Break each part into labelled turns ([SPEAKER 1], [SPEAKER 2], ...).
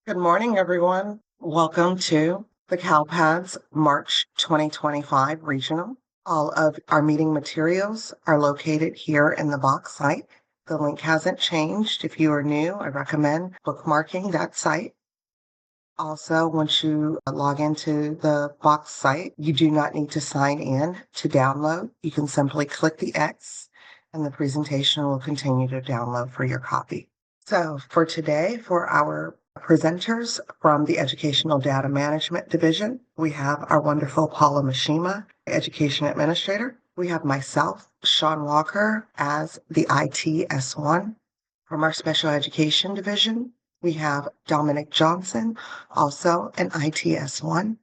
[SPEAKER 1] Good morning, everyone. Welcome to the CalPads March 2025 Regional. All of our meeting materials are located here in the Box site. The link hasn't changed. If you are new, I recommend bookmarking that site. Also, once you log into the Box site, you do not need to sign in to download. You can simply click the X and the presentation will continue to download for your copy. So for today, for our presenters from the Educational Data Management Division, we have our wonderful Paula Mishima, Education Administrator. We have myself, Sean Walker, as the ITS1. From our Special Education Division, we have Dominic Johnson, also an ITS1.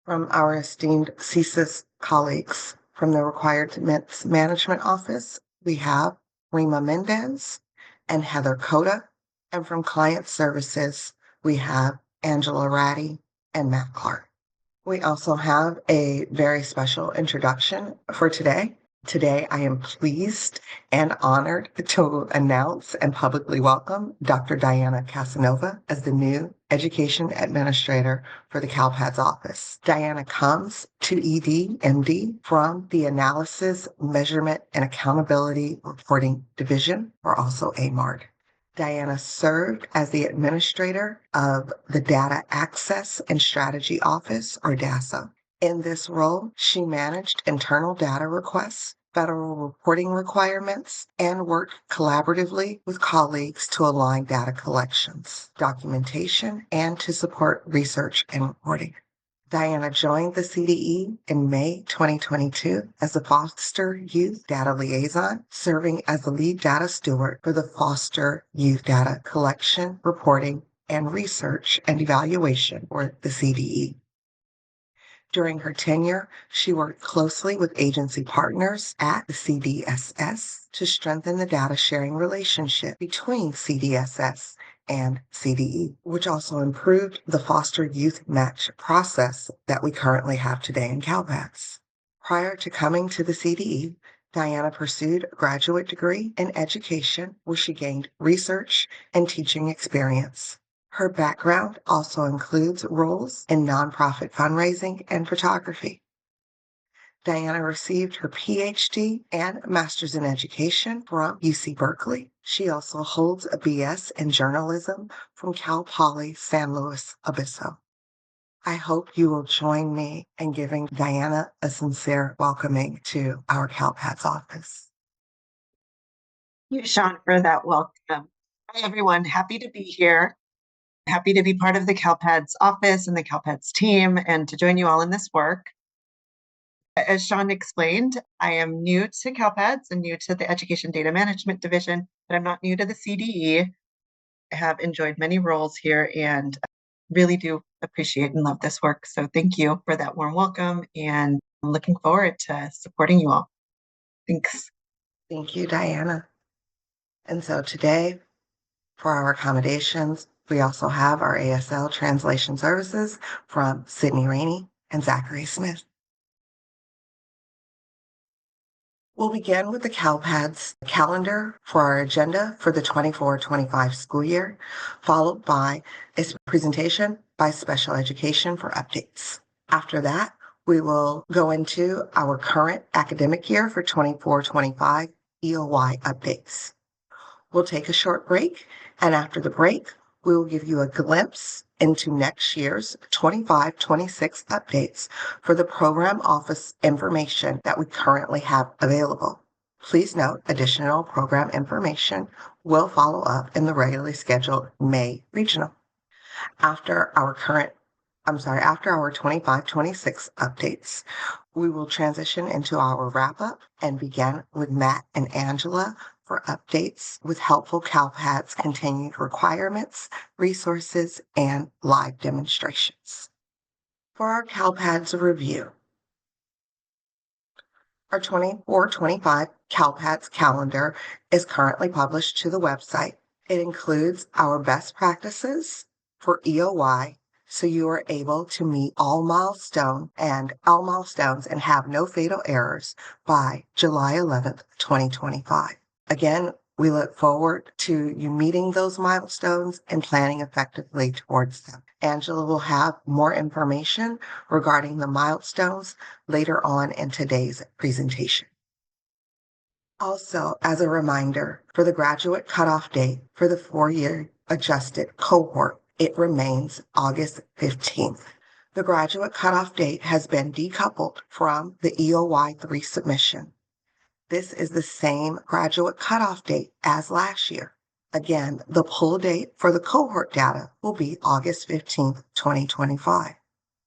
[SPEAKER 1] From our esteemed CSIS colleagues from the Requirements Management Office, we have Rima Mendez and Heather Coda. And from Client Services, we have Angela Ratty and Matt Clark. We also have a very special introduction for today. Today, I am pleased and honored to announce and publicly welcome Dr. Diana Casanova as the new Education Administrator for the CalPads office. Diana comes to ED-MD from the Analysis, Measurement, and Accountability Reporting Division, or also AMARD. Diana served as the administrator of the Data Access and Strategy Office, or DASA. In this role, she managed internal data requests, federal reporting requirements, and worked collaboratively with colleagues to align data collections, documentation, and to support research and reporting. Diana joined the CDE in May 2022 as the Foster Youth Data Liaison, serving as the lead data steward for the Foster Youth Data Collection, Reporting, and Research and Evaluation, or the CDE. During her tenure, she worked closely with agency partners at the CDSS to strengthen the data sharing relationship between CDSS and CDE, which also improved the foster youth match process that we currently have today in CalPads. Prior to coming to the CDE, Diana pursued a graduate degree in education where she gained research and teaching experience. Her background also includes roles in nonprofit fundraising and photography. Diana received her PhD and Master's in Education from UC Berkeley. She also holds a BS in Journalism from Cal Poly San Luis Obispo. I hope you will join me in giving Diana a sincere welcoming to our CalPads office.
[SPEAKER 2] Thank you, Sean, for that welcome. Hi, everyone. Happy to be here. Happy to be part of the CalPads office and the CalPads team and to join you all in this work. As Sean explained, I am new to CalPads and new to the Education Data Management Division, but I'm not new to the CDE. I have enjoyed many roles here and really do appreciate and love this work. So thank you for that warm welcome, and I'm looking forward to supporting you all. Thanks.
[SPEAKER 1] Thank you, Diana. And so today, for our accommodations, we also have our ASL translation services from Sydney Rainey and Zachary Smith. We'll begin with the CalPads calendar for our agenda for the 24-25 school year, followed by a presentation by Special Education for updates. After that, we will go into our current academic year for 24-25 EOY updates. We'll take a short break, and after the break, we will give you a glimpse into next year's 25-26 updates for the program office information that we currently have available. Please note additional program information will follow up in the regularly scheduled May regional. After our 25-26 updates, we will transition into our wrap-up and begin with Matt and Angela for updates with helpful CalPads continued requirements, resources, and live demonstrations. For our CalPads review, our 24-25 CalPads calendar is currently published to the website. It includes our best practices for EOY, so you are able to meet all milestones and have no fatal errors by July 11th, 2025. Again, We look forward to you meeting those milestones and planning effectively towards them. Angela will have more information regarding the milestones later on in today's presentation. Also, as a reminder, for the graduate cutoff date for the 4-year adjusted cohort, it remains August 15th. The graduate cutoff date has been decoupled from the EOY 3 submission. This is the same graduate cutoff date as last year. Again, the pull date for the cohort data will be August 15th, 2025.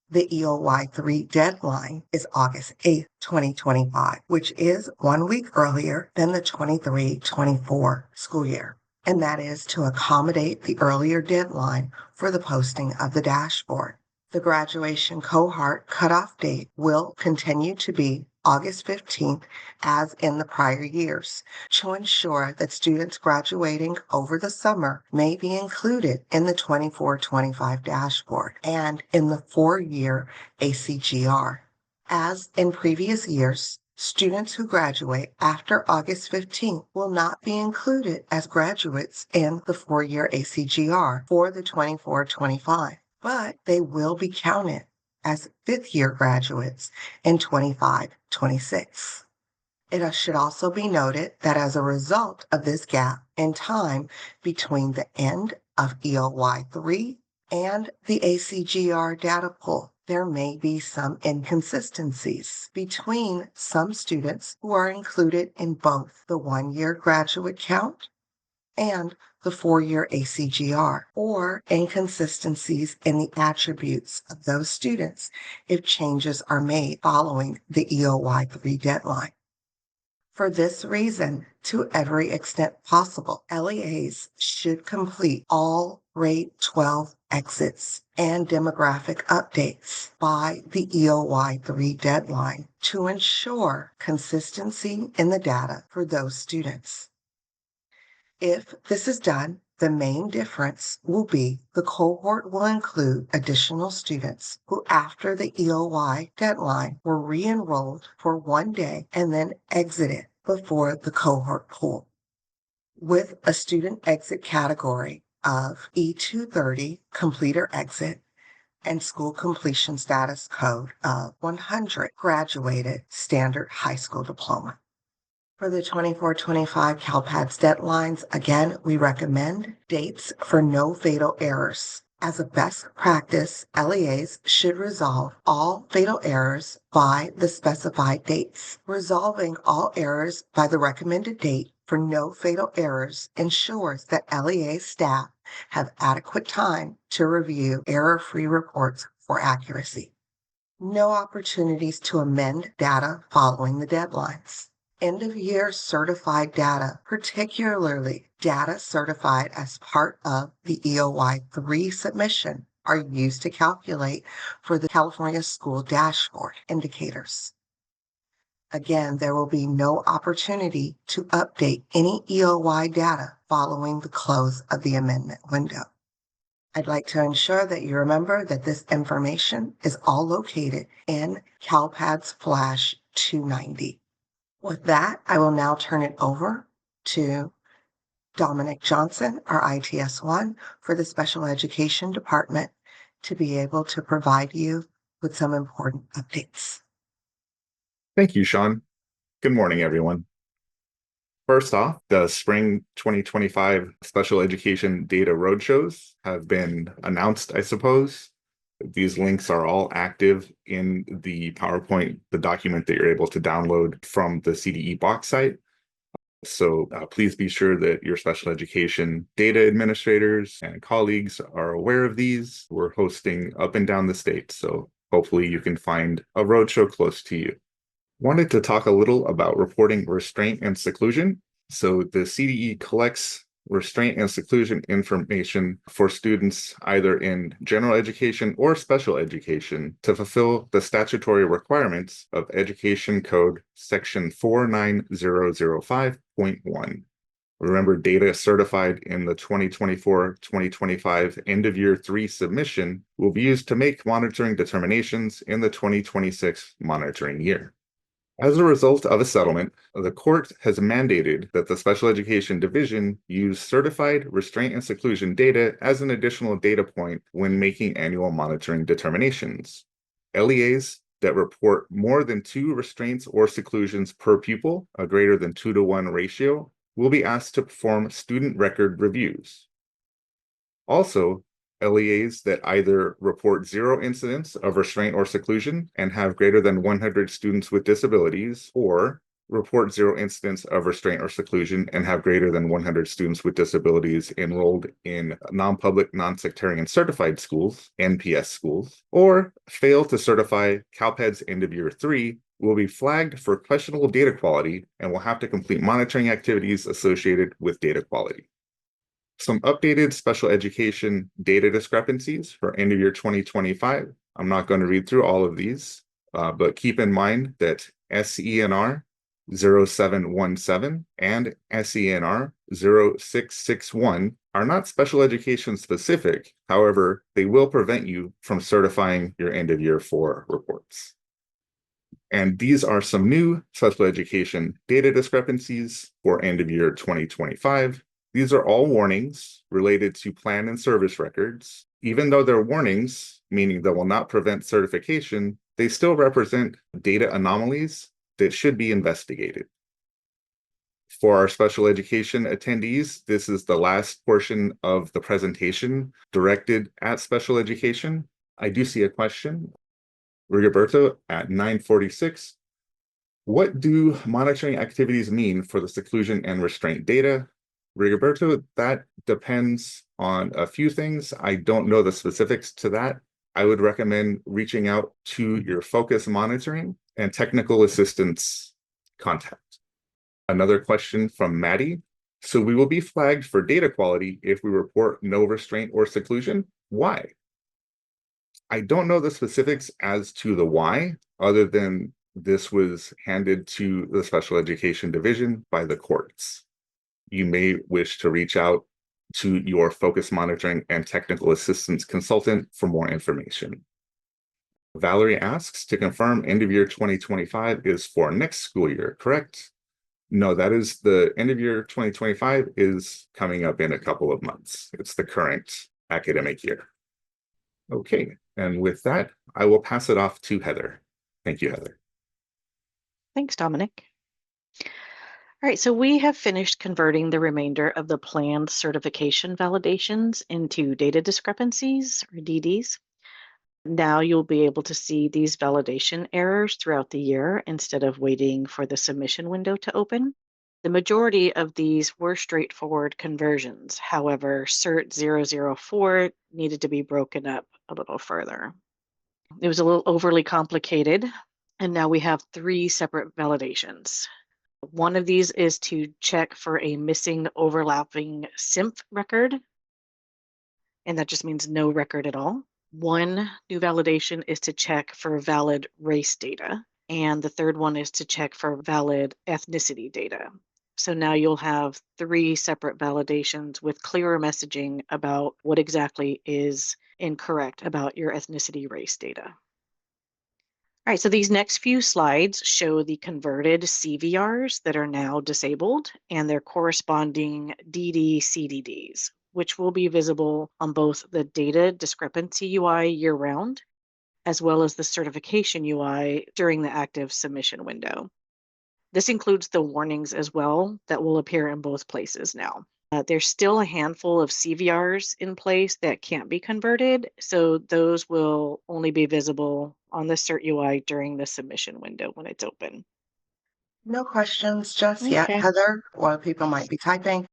[SPEAKER 1] The EOY 3 deadline is August 8th, 2025, which is 1 week earlier than the 23-24 school year. And that is to accommodate the earlier deadline for the posting of the dashboard. The graduation cohort cutoff date will continue to be August 15th as in the prior years to ensure that students graduating over the summer may be included in the 24-25 dashboard and in the 4-year ACGR. As in previous years, students who graduate after August 15th will not be included as graduates in the 4-year ACGR for the 24-25, but they will be counted as 5th-year graduates in 25-26. It should also be noted that as a result of this gap in time between the end of EOY 3 and the ACGR data pull, there may be some inconsistencies between some students who are included in both the 1-year graduate count and the 4-year ACGR, or inconsistencies in the attributes of those students if changes are made following the EOY 3 deadline. For this reason, to every extent possible, LEAs should complete all grade 12 exits and demographic updates by the EOY 3 deadline to ensure consistency in the data for those students. If this is done, the main difference will be the cohort will include additional students who, after the EOY deadline, were re-enrolled for 1 day and then exited before the cohort pool. With a student exit category of E230, completer exit, and school completion status code of 100, graduated standard high school diploma. For the 24-25 CalPADS deadlines, again, we recommend dates for no fatal errors. As a best practice, LEAs should resolve all fatal errors by the specified dates. Resolving all errors by the recommended date for no fatal errors ensures that LEA staff have adequate time to review error-free reports for accuracy. No opportunities to amend data following the deadlines. End-of-year certified data, particularly data certified as part of the EOY 3 submission, are used to calculate for the California School Dashboard indicators. Again, there will be no opportunity to update any EOY data following the close of the amendment window. I'd like to ensure that you remember that this information is all located in CalPADS Flash 290. With that, I will now turn it over to Dominic Johnson, our ITS1 for the Special Education Department, to be able to provide you with some important updates.
[SPEAKER 3] Thank you, Sean. Good morning, everyone. First off, the spring 2025 special education data roadshows have been announced, I suppose. These links are all active in the PowerPoint, the document that you're able to download from the CDE box site. So please be sure that your special education data administrators and colleagues are aware of these. We're hosting up and down the state, so hopefully you can find a roadshow close to you. Wanted to talk a little about reporting restraint and seclusion. So the CDE collects restraint and seclusion information for students either in general education or special education to fulfill the statutory requirements of Education Code Section 49005.1. Remember, data certified in the 2024-2025 end-of-year 3 submission will be used to make monitoring determinations in the 2026 monitoring year. As a result of a settlement, the court has mandated that the Special Education Division use certified restraint and seclusion data as an additional data point when making annual monitoring determinations. LEAs that report more than 2 restraints or seclusions per pupil, a greater than 2-to-1 ratio, will be asked to perform student record reviews. Also, LEAs that either report 0 incidents of restraint or seclusion and have greater than 100 students with disabilities, or report 0 incidents of restraint or seclusion and have greater than 100 students with disabilities enrolled in non-public, non-sectarian certified schools, NPS schools, or fail to certify CalPEDS end of year 3 will be flagged for questionable data quality and will have to complete monitoring activities associated with data quality. Some updated special education data discrepancies for end of year 2025. I'm not going to read through all of these, but keep in mind that SENR 0717 and SENR 0661 are not special education specific. However, they will prevent you from certifying your end of year 4 reports. And these are some new special education data discrepancies for end of year 2025. These are all warnings related to plan and service records. Even though they're warnings, meaning they will not prevent certification, they still represent data anomalies that should be investigated. For our special education attendees, this is the last portion of the presentation directed at special education. I do see a question. Rigoberto at 9:46. What do monitoring activities mean for the seclusion and restraint data? Rigoberto, that depends on a few things. I don't know the specifics to that. I would recommend reaching out to your focus monitoring and technical assistance contact. Another question from Maddie. So we will be flagged for data quality if we report no restraint or seclusion. Why? I don't know the specifics as to the why, other than this was handed to the Special Education Division by the courts. You may wish to reach out to your focus monitoring and technical assistance consultant for more information. Valerie asks to confirm end of year 2025 is for next school year, correct? No, that is the end of year 2025 is coming up in a couple of months. It's the current academic year. Okay, and with that, I will pass it off to Heather. Thank you, Heather.
[SPEAKER 4] Thanks, Dominic. All right, so we have finished converting the remainder of the planned certification validations into data discrepancies, or DDs. Now you'll be able to see these validation errors throughout the year instead of waiting for the submission window to open. The majority of these were straightforward conversions. However, CERT 004 needed to be broken up a little further. It was a little overly complicated, and now we have 3 separate validations. One of these is to check for a missing overlapping SIMP record, and that just means no record at all. One new validation is to check for valid race data, and the third one is to check for valid ethnicity data. So now you'll have 3 separate validations with clearer messaging about what exactly is incorrect about your ethnicity race data. All right, so these next few slides show the converted CVRs that are now disabled and their corresponding DD CDDs, which will be visible on both the data discrepancy UI year-round, as well as the certification UI during the active submission window. This includes the warnings as well that will appear in both places now. There's still a handful of CVRs in place that can't be converted, so those will only be visible on the CERT UI during the submission window when it's open.
[SPEAKER 1] No questions just yet,
[SPEAKER 4] Okay.
[SPEAKER 1] Heather, while people might be typing.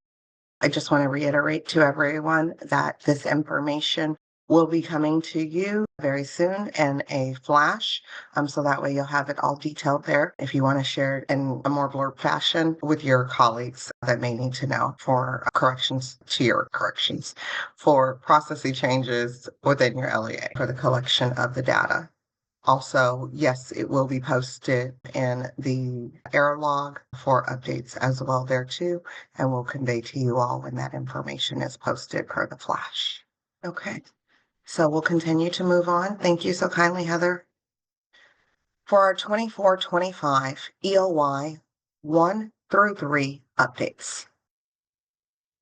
[SPEAKER 1] I just want to reiterate to everyone that this information will be coming to you very soon in a flash. So that way you'll have it all detailed there if you want to share it in a more blurb fashion with your colleagues that may need to know for corrections to your corrections, for processing changes within your LEA, for the collection of the data. Also, yes, it will be posted in the error log for updates as well there too, and we'll convey to you all when that information is posted per the flash. Okay, so we'll continue to move on. Thank you so kindly, Heather. For our 24-25 EOY 1 through 3 updates.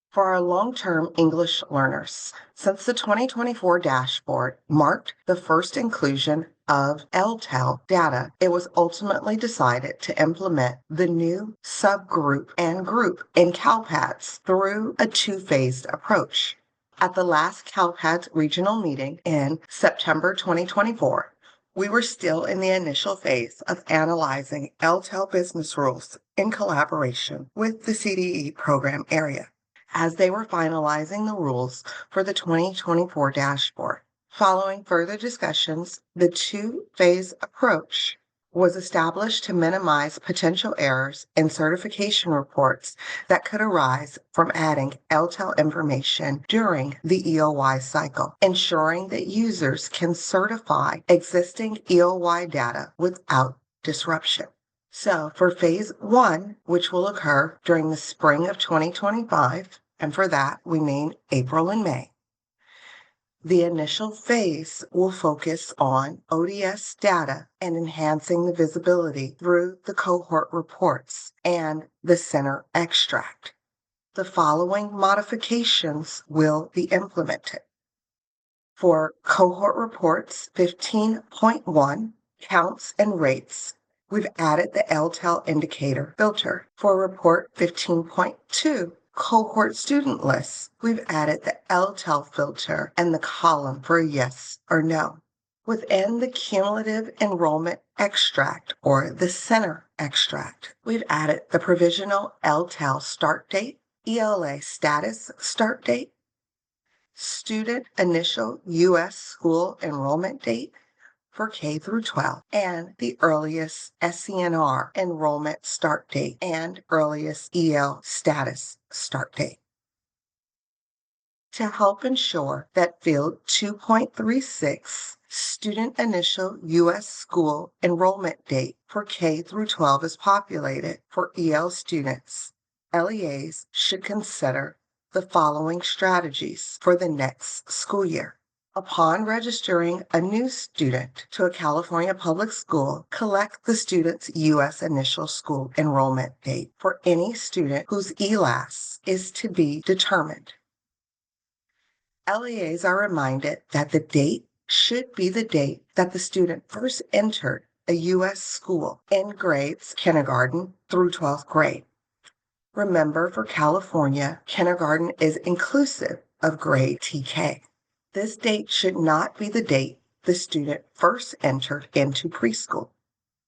[SPEAKER 1] For our long-term English learners, since the 2024 dashboard marked the first inclusion of LTEL data, it was ultimately decided to implement the new subgroup and group in CalPADS through a two-phased approach. At the last CalPADS regional meeting in September 2024, we were still in the initial phase of analyzing LTEL business rules in collaboration with the CDE program area as they were finalizing the rules for the 2024 dashboard. Following further discussions, the two-phase approach was established to minimize potential errors in certification reports that could arise from adding LTEL information during the EOY cycle, ensuring that users can certify existing EOY data without disruption. So for phase 1, which will occur during the spring of 2025, and for that we mean April and May, the initial phase will focus on ODS data and enhancing the visibility through the cohort reports and the center extract. The following modifications will be implemented. For cohort reports 15.1, counts and rates, we've added the LTEL indicator filter. For report 15.2, cohort student lists, we've added the LTEL filter and the column for yes or no. Within the cumulative enrollment extract or the center extract, we've added the provisional LTEL start date, ELA status start date, student initial U.S. school enrollment date for K through 12, and the earliest SCNR enrollment start date and earliest EL status start date. To help ensure that field 2.36 student initial U.S. school enrollment date for K through 12 is populated for EL students, LEAs should consider the following strategies for the next school year. Upon registering a new student to a California public school, collect the student's U.S. initial school enrollment date for any student whose ELAS is to be determined. LEAs are reminded that the date should be the date that the student first entered a U.S. school in grades kindergarten through 12th grade. Remember, for California, kindergarten is inclusive of grade TK. This date should not be the date the student first entered into preschool.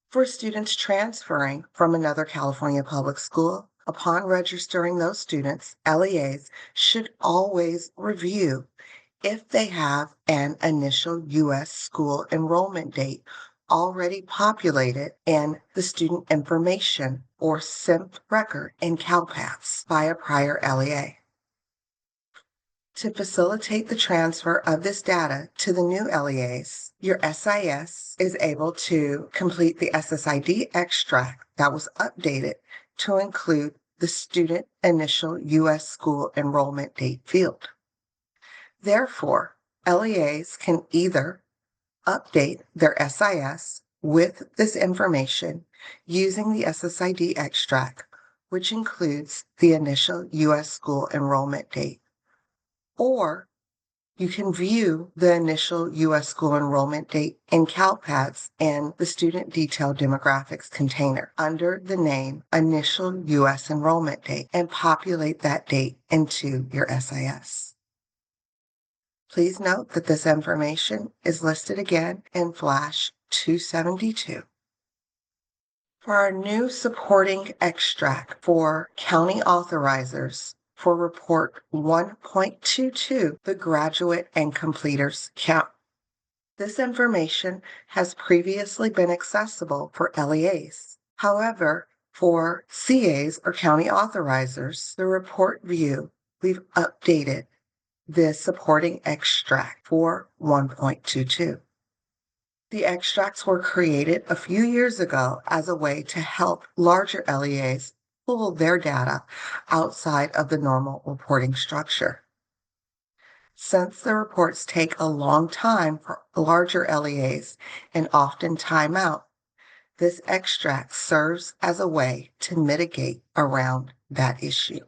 [SPEAKER 1] For students transferring from another California public school, upon registering those students, LEAs should always review if they have an initial U.S. school enrollment date already populated in the student information or SIMP record in CalPADS by a prior LEA. To facilitate the transfer of this data to the new LEAs, your SIS is able to complete the SSID extract that was updated to include the student initial U.S. school enrollment date field. Therefore, LEAs can either update their SIS with this information using the SSID extract, which includes the initial U.S. school enrollment date, or you can view the initial U.S. school enrollment date in CalPADS in the Student Detailed Demographics container under the name Initial U.S. Enrollment Date and populate that date into your SIS. Please note that this information is listed again in Flash 272. For our new supporting extract for county authorizers, for report 1.22, the graduate and completers count. This information has previously been accessible for LEAs. However, for CAs or county authorizers, the report view, we've updated this supporting extract for 1.22. The extracts were created a few years ago as a way to help larger LEAs pull their data outside of the normal reporting structure. Since the reports take a long time for larger LEAs and often time out, This extract serves as a way to mitigate around that issue.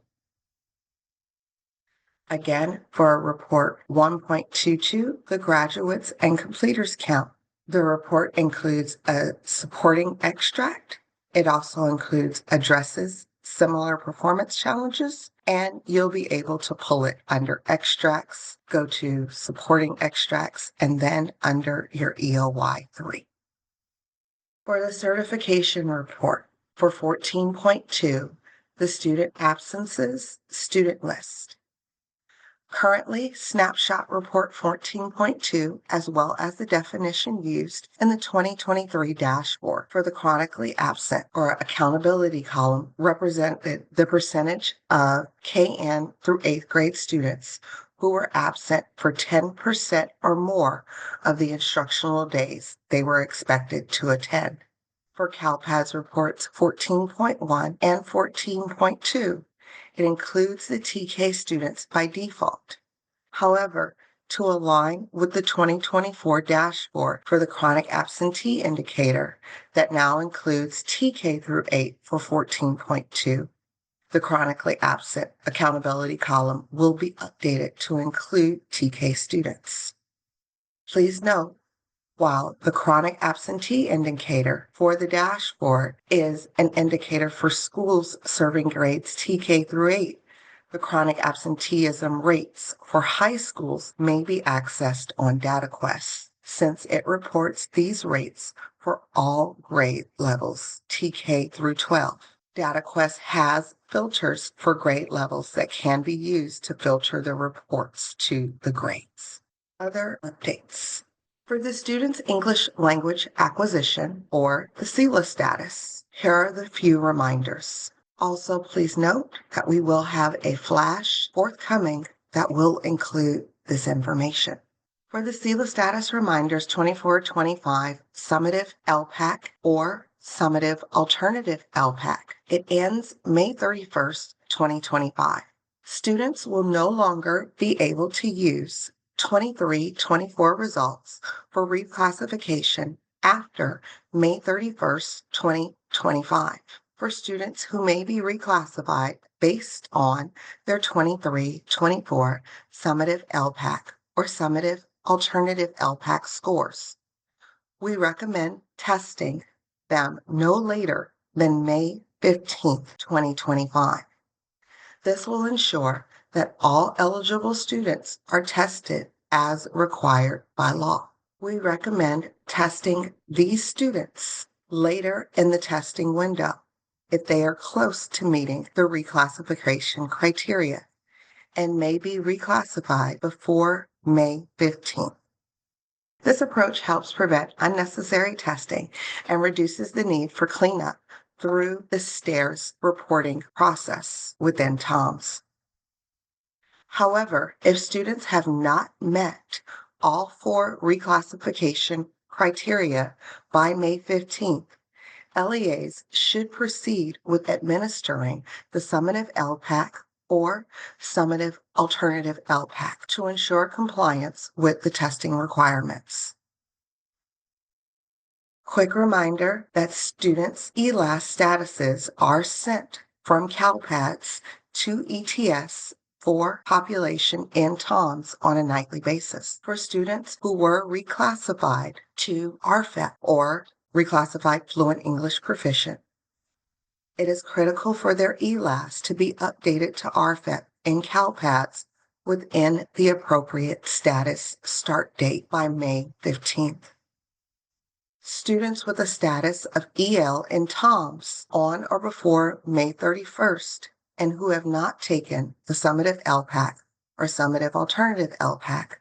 [SPEAKER 1] Again, for report 1.22, the graduates and completers count. The report includes a supporting extract. It also includes addresses similar performance challenges, and you'll be able to pull it under extracts, go to supporting extracts, and then under your EOY 3. For the certification report for 14.2, the student absences student list. Currently, Snapshot Report 14.2, as well as the definition used in the 2023 dashboard for the chronically absent or accountability column, represented the percentage of KN through 8th grade students who were absent for 10% or more of the instructional days they were expected to attend. For CalPADS reports 14.1 and 14.2, it includes the TK students by default. However, to align with the 2024 dashboard for the chronic absentee indicator that now includes TK through 8 for 14.2, the chronically absent accountability column will be updated to include TK students. Please note, while the chronic absentee indicator for the dashboard is an indicator for schools serving grades TK through 8, the chronic absenteeism rates for high schools may be accessed on DataQuest, since it reports these rates for all grade levels, TK through 12. DataQuest has filters for grade levels that can be used to filter the reports to the grades. Other updates. For the student's English language acquisition, or the CELA status, here are the few reminders. Also, please note that we will have a flash forthcoming that will include this information. For the CELA status reminders 24-25 summative LPAC or summative alternative LPAC, it ends May 31st, 2025. Students will no longer be able to use 23-24 results for reclassification after May 31st, 2025 for students who may be reclassified based on their 23-24 summative LPAC or summative alternative LPAC scores. We recommend testing them no later than May 15th, 2025. This will ensure that all eligible students are tested as required by law. We recommend testing these students later in the testing window if they are close to meeting the reclassification criteria and may be reclassified before May 15th. This approach helps prevent unnecessary testing and reduces the need for cleanup through the STARS reporting process within TOMS. However, if students have not met all 4 reclassification criteria by May 15th, LEAs should proceed with administering the summative LPAC or summative alternative LPAC to ensure compliance with the testing requirements. Quick reminder that students' ELAS statuses are sent from CalPADS to ETS for population in TOMS on a nightly basis. For students who were reclassified to RFEP or reclassified fluent English proficient, it is critical for their ELAS to be updated to RFEP in CalPADS within the appropriate status start date by May 15th. Students with a status of EL in TOMS on or before May 31st and who have not taken the summative LPAC or summative alternative LPAC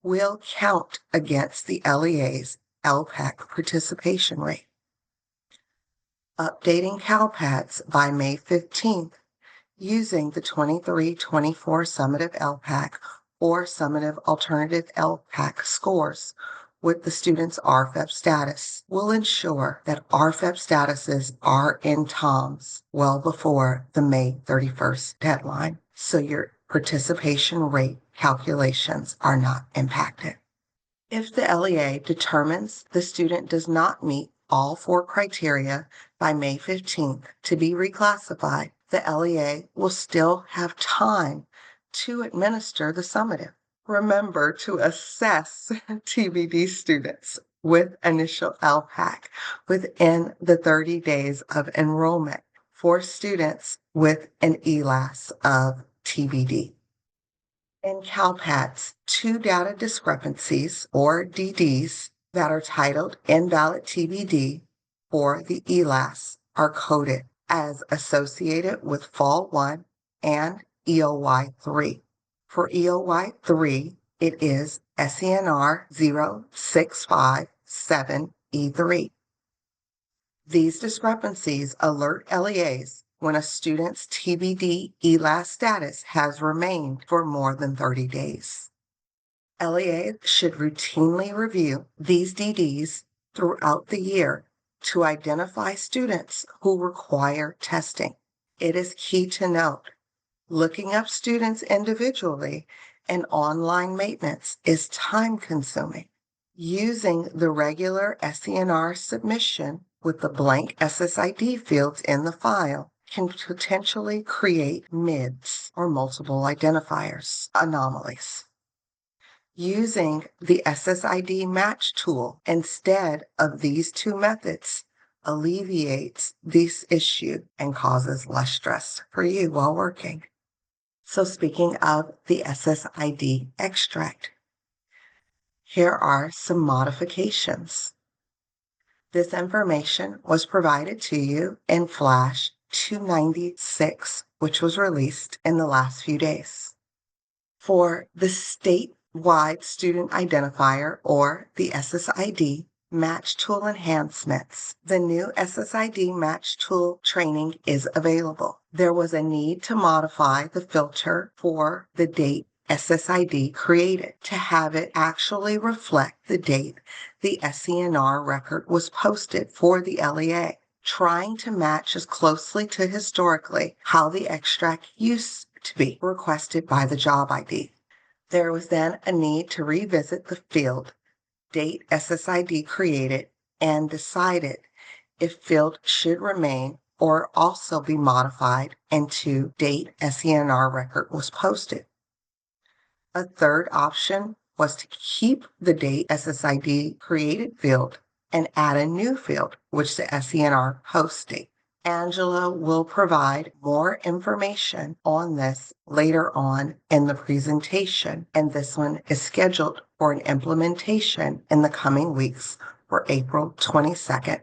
[SPEAKER 1] will count against the LEA's LPAC participation rate. Updating CalPADS by May 15th using the 23-24 summative LPAC or summative alternative LPAC scores with the student's RFEP status will ensure that RFEP statuses are in TOMS well before the May 31st deadline, so your participation rate calculations are not impacted. If the LEA determines the student does not meet all 4 criteria by May 15th to be reclassified, the LEA will still have time to administer the summative. Remember to assess TBD students with initial LPAC within the 30 days of enrollment for students with an ELAS of TBD. In CalPADS, 2 data discrepancies, or DDs, that are titled Invalid TBD for the ELAS are coded as associated with Fall 1 and EOY 3. For EOY 3, it is SENR 0657E3. These discrepancies alert LEAs when a student's TBD ELAS status has remained for more than 30 days. LEAs should routinely review these DDs throughout the year to identify students who require testing. It is key to note, looking up students individually and online maintenance is time-consuming. Using the regular SENR submission with the blank SSID fields in the file can potentially create MIDs, or multiple identifiers, anomalies. Using the SSID match tool instead of these 2 methods alleviates this issue and causes less stress for you while working. So speaking of the SSID extract, here are some modifications. This information was provided to you in Flash 296, which was released in the last few days. For the statewide student identifier, or the SSID match tool enhancements, the new SSID match tool training is available. There was a need to modify the filter for the date SSID created to have it actually reflect the date the SENR record was posted for the LEA, trying to match as closely to historically how the extract used to be requested by the job ID. There was then a need to revisit the field date SSID created and decided if field should remain or also be modified into date SENR record was posted. A third option was to keep the date SSID created field and add a new field, which the SENR post date. Angela will provide more information on this later on in the presentation, and this one is scheduled for an implementation in the coming weeks for April 22nd